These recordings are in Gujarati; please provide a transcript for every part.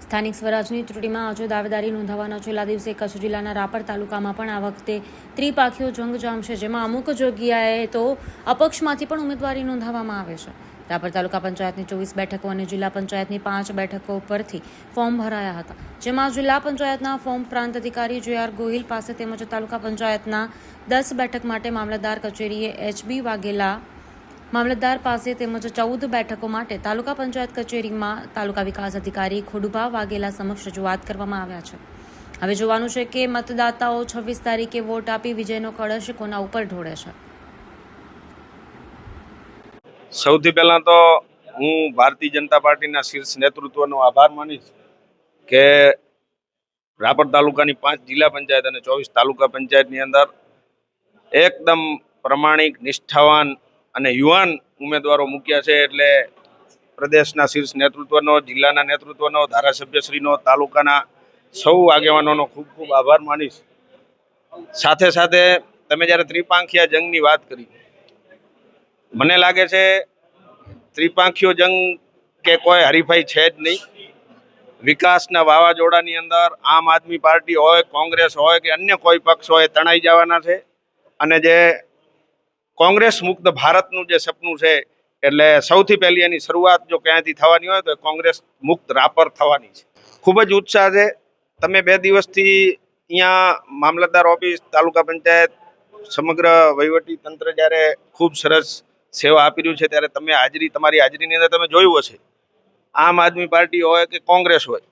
સ્થાનિક સ્વરાજની ચૂંટણીમાં આજે દાવેદારી નોંધાવવાના છેલ્લા દિવસે કચ્છ જિલ્લાના રાપર તાલુકામાં પણ આ વખતે ત્રિપાખીઓ જંગ જામશે, જેમાં અમુક જગ્યાએ તો અપક્ષમાંથી પણ ઉમેદવારી નોંધાવવામાં આવે છે. રાપર તાલુકા પંચાયતની 24 બેઠકો અને જિલ્લા પંચાયતની 5 બેઠકો પરથી ફોર્મ ભરાયા હતા, જેમાં જિલ્લા પંચાયતના ફોર્મ પ્રાંત અધિકારી જે.આર. ગોહિલ પાસે તેમજ તાલુકા પંચાયતના 10 બેઠક માટે મામલતદાર કચેરીએ એચ.બી. વાઘેલા મામલતદાર પાસે તેમજ 14 બેઠકો માટે તાલુકા પંચાયત કચેરીમાં તાલુકા વિકાસ અધિકારી ખોડુભા વાઘેલા સમક્ષ રજૂઆત કરવામાં આવ્યા છે. હવે જોવાનું છે કે મતદાતાઓ 26 તારીખે વોટ આપી વિજયનો કળશ કોના ઉપર ઢોળે છે. સૌથી પહેલા તો હું ભારતીય જનતા પાર્ટીના શીર્ષ નેતૃત્વનો આભાર માનીશ કે રાપર તાલુકાની 5 જિલ્લા પંચાયત અને 24 તાલુકા પંચાયતની અંદર એકદમ પ્રમાણિક, નિષ્ઠાવાન અને યુવાન ઉમેદવારો મૂક્યા છે. એટલે પ્રદેશના શીર્ષ નેતૃત્વનો, જિલ્લાના નેતૃત્વનો, ધારાસભ્યશ્રીનો, તાલુકાના સૌ આગેવાનોનો ખૂબ ખૂબ આભાર માનીશ. સાથે સાથે તમે જ્યારે ત્રિપાંખીયા જંગની વાત કરી, મને લાગે છે ત્રિપાંખીયો જંગ કે કોઈ હરીફાઈ છે જ નહીં. વિકાસના વાવાઝોડાની અંદર આમ આદમી પાર્ટી હોય, કોંગ્રેસ હોય કે અન્ય કોઈ પક્ષ હોય, તણાઈ જવાના છે. અને જે કોંગ્રેસ મુક્ત ભારતનું જે સપનું છે, એટલે સૌથી પહેલી એની શરૂઆત જો ક્યાંથી થવાની હોય તો કોંગ્રેસ મુક્ત રાપર થવાની છે. ખૂબ જ ઉત્સાહ છે. તમે 2 દિવસથી અહીંયા મામલતદાર ઓફિસ, તાલુકા પંચાયત, સમગ્ર વહીવટી તંત્ર જ્યારે ખૂબ સરસ સેવા આપી રહ્યું છે, ત્યારે તમે તમારી હાજરીની અંદર તમે જોયું હશે, આમ આદમી પાર્ટી હોય કે કોંગ્રેસ હોય,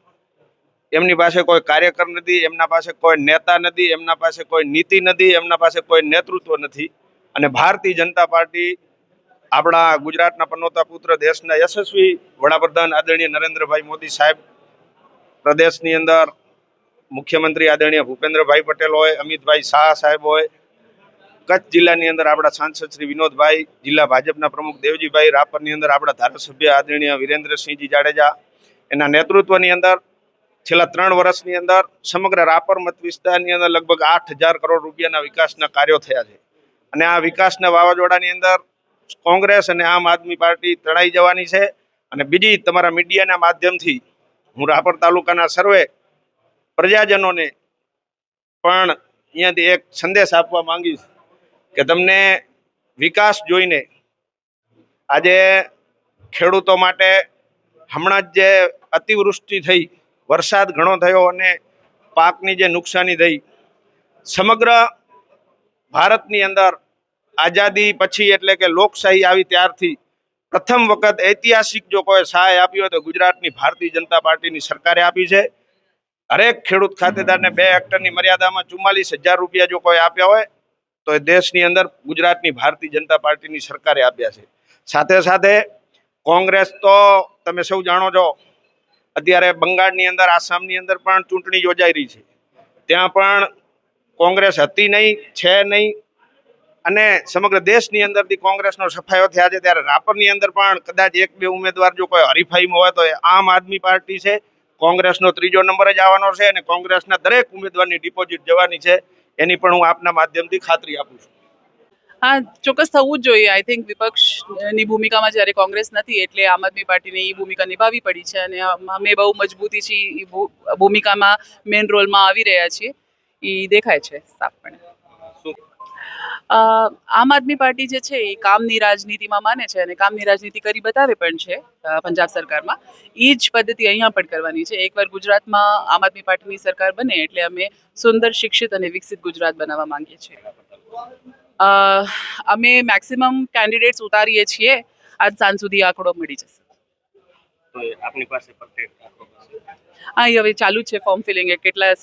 એમની પાસે કોઈ કાર્યકર નથી, એમના પાસે કોઈ નેતા નથી, એમના પાસે કોઈ નીતિ નથી, એમના પાસે કોઈ નેતૃત્વ નથી. અને ભારતીય જનતા પાર્ટી આપણા ગુજરાતના પનોતા પુત્ર, દેશના યશસ્વી વડાપ્રધાન આદરણીય નરેન્દ્રભાઈ મોદી સાહેબ, પ્રદેશની અંદર મુખ્યમંત્રી આદરણીય ભૂપેન્દ્રભાઈ પટેલ હોય, અમિતભાઈ શાહ સાહેબ હોય, કચ્છ જિલ્લાની અંદર આપણા સાંસદ શ્રી વિનોદભાઈ, જિલ્લા ભાજપના પ્રમુખ દેવજીભાઈ, રાપરની અંદર આપણા ધારાસભ્ય આદરણીય વિરેન્દ્રસિંહજી જાડેજા, એના નેતૃત્વની અંદર છેલ્લા 3 વર્ષની અંદર સમગ્ર રાપર મત વિસ્તારની અંદર લગભગ 8,000 કરોડ રૂપિયાના વિકાસના કાર્યો થયા છે. અને આ વિકાસના વાવાઝોડાની અંદર કોંગ્રેસ અને આમ આદમી પાર્ટી તણાઈ જવાની છે. અને બીજી તમારા મીડિયાના માધ્યમથી હું રાપર તાલુકાના સર્વે પ્રજાજનોને પણ અહીંયાથી એક સંદેશ આપવા માંગીશ કે તમને વિકાસ જોઈને આજે ખેડૂતો માટે હમણાં જ જે અતિવૃષ્ટિ થઈ, વરસાદ ઘણો થયો અને પાકની જે નુકસાની થઈ, સમગ્ર ભારતની અંદર આઝાદી પછી એટલે કે લોકશાહી આવી ત્યારથી પ્રથમ વખત ઐતિહાસિક જો કોઈ સહાય આપી હોય તો ગુજરાતની ભારતીય જનતા પાર્ટીની સરકારે આપી છે. હરેક ખેડૂત ખાતેદારને 2 હેક્ટરની મર્યાદામાં 44,000 રૂપિયા જો કોઈ આપ્યા હોય તો એ દેશની અંદર ગુજરાતની ભારતીય જનતા પાર્ટીની સરકારે આપ્યા છે. સાથે સાથે કોંગ્રેસ તો તમે સૌ જાણો છો, અત્યારે બંગાળની અંદર, આસામની અંદર પણ ચૂંટણી યોજાઈ રહી છે. ત્યાં પણ કોંગ્રેસ હતી નહીં, છે નહીં, અને સમગ્ર દેશની અંદરથી કોંગ્રેસનો સફાયો થયા છે. ત્યારે રાપરની અંદર પણ કદાચ 1-2 ઉમેદવાર જો કોઈ હરીફાઈમાં હોય તો એ આમ આદમી પાર્ટી છે. કોંગ્રેસનો 3જો નંબર જ આવવાનો છે અને કોંગ્રેસના દરેક ઉમેદવારની ડિપોઝિટ જવાની છે. એની પણ હું આપના માધ્યમથી ખાતરી આપું છું. હા, ચોક્કસ થવું જ જોઈએ. આઈ થિંક વિપક્ષની ભૂમિકામાં જ્યારે કોંગ્રેસ નથી એટલે આમ આદમી પાર્ટીને એ ભૂમિકા નિભાવવી પડી છે. અને અમે બહુ મજબૂતીથી એ ભૂમિકામાં મેઇન રોલમાં આવી રહ્યા છીએ, એ દેખાય છે સાફપણે. આમ આદમી પાર્ટી જે છે એ કામની રાજનીતિમાં માને છે અને કામની રાજનીતિ કરી બતાવે પણ છે પંજાબ સરકારમાં. એ જ પદ્ધતિ અહીંયા પણ કરવાની છે. એકવાર ગુજરાતમાં આમ આદમી પાર્ટીની સરકાર બને એટલે અમે સુંદર, શિક્ષિત અને વિકસિત ગુજરાત બનાવવા માંગીએ છીએ. અમે મેક્સિમમ કેન્ડિડેટ્સ ઉતારીએ છીએ. આજ સાંજ સુધી આંકડો મળી જશે. આપની પાસે હા, એ હવે ચાલુ જ છે ફોર્મ ફિલિંગ. કેટલા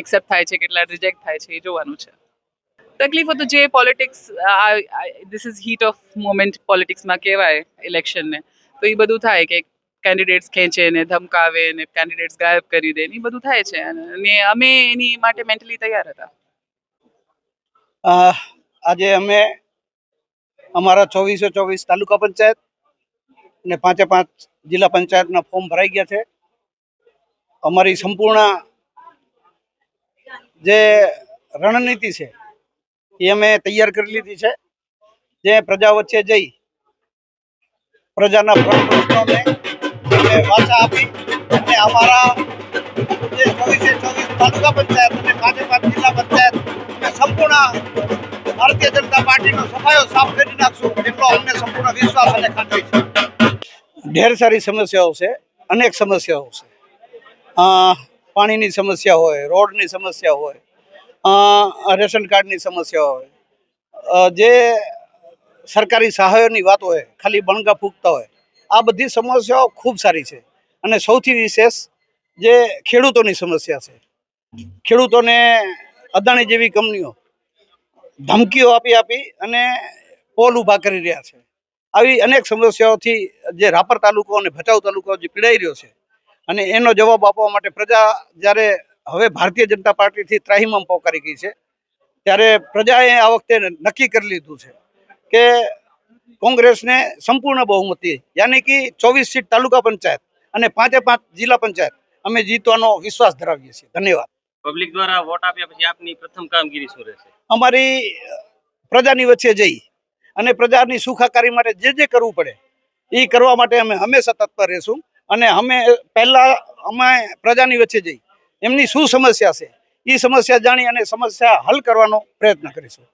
એક્સેપ્ટ થાય છે, કેટલા રિજેક્ટ થાય છે, એ જોવાનું છે. તકલીફો તો જે politics, this is heat of moment પોલિટિક્સમાં કહેવાય ઇલેક્શનને, તો એ બધું થાય કે કેન્ડિડેટ્સ ખેંચે ને ધમકાવે ને કેન્ડિડેટ્સ ગાયબ કરી દે ને, એ બધું થાય છે. અને અમે એની માટે મેન્ટલી તૈયાર હતા. આજે અમે અમારા 24 તાલુકા પંચાયત અને 5 જિલ્લા પંચાયતના ફોર્મ ભરાઈ ગયા છે. અમારી સંપૂર્ણ જે રણનીતિ છે એ અમે તૈયાર કરી લીધી છે. જે પ્રજા વચ્ચે જઈ પ્રજાના પ્રશ્નોને વાચા આપી અને અમારા જે 24 તાલુકા પંચાયત અને 5 જિલ્લા પંચાયત અમે સંપૂર્ણ ભારતીય જનતા પાર્ટીનો સફાયો સાફ કરી નાખશું એટલો અમને સંપૂર્ણ વિશ્વાસ અને ખાતરી છે. ઢેર સારી સમસ્યાઓ છે, અનેક સમસ્યાઓ છે. પાણીની સમસ્યા હોય, રોડની સમસ્યા હોય, રેશન કાર્ડની સમસ્યા હોય, જે સરકારી સહાયોની વાત હોય, ખાલી બણગા ફૂંકતા હોય, આ બધી સમસ્યાઓ ખૂબ સારી છે. અને સૌથી વિશેષ જે ખેડૂતોની સમસ્યા છે, ખેડૂતોને અદાણી જેવી કંપનીઓ ધમકીઓ આપી અને પોલ ઊભા કરી રહ્યા છે. આવી અનેક સમસ્યાઓથી જે રાપર તાલુકો અને ભચાઉ તાલુકો જે પીડાઈ રહ્યો છે અને એનો જવાબ આપવા માટે પ્રજા જ્યારે હવે ભારતીય જનતા પાર્ટીથી ત્રાહિમામ પોકારી ગઈ છે ત્યારે પ્રજાએ આ વખતે નક્કી કરી લીધું છે કે કોંગ્રેસને સંપૂર્ણ બહુમતી યાની કે 24 સીટ તાલુકા પંચાયત અને 5 જિલ્લા પંચાયત અમે જીતવાનો વિશ્વાસ ધરાવીએ છીએ. ધન્યવાદ. પબ્લિક દ્વારા વોટ આપ્યા પછી આપની પ્રથમ કામગીરી શું રહેશે? અમારી પ્રજાની વચ્ચે જઈ અને પ્રજાની સુખાકારી માટે જે કરવું પડે એ કરવા માટે અમે હંમેશા તત્પર રહીશું. અને અમે પ્રજાની વચ્ચે જઈ એમની શું સમસ્યા છે એ સમસ્યા જાણી અને સમસ્યા હલ કરવાનો પ્રયત્ન કરીશું.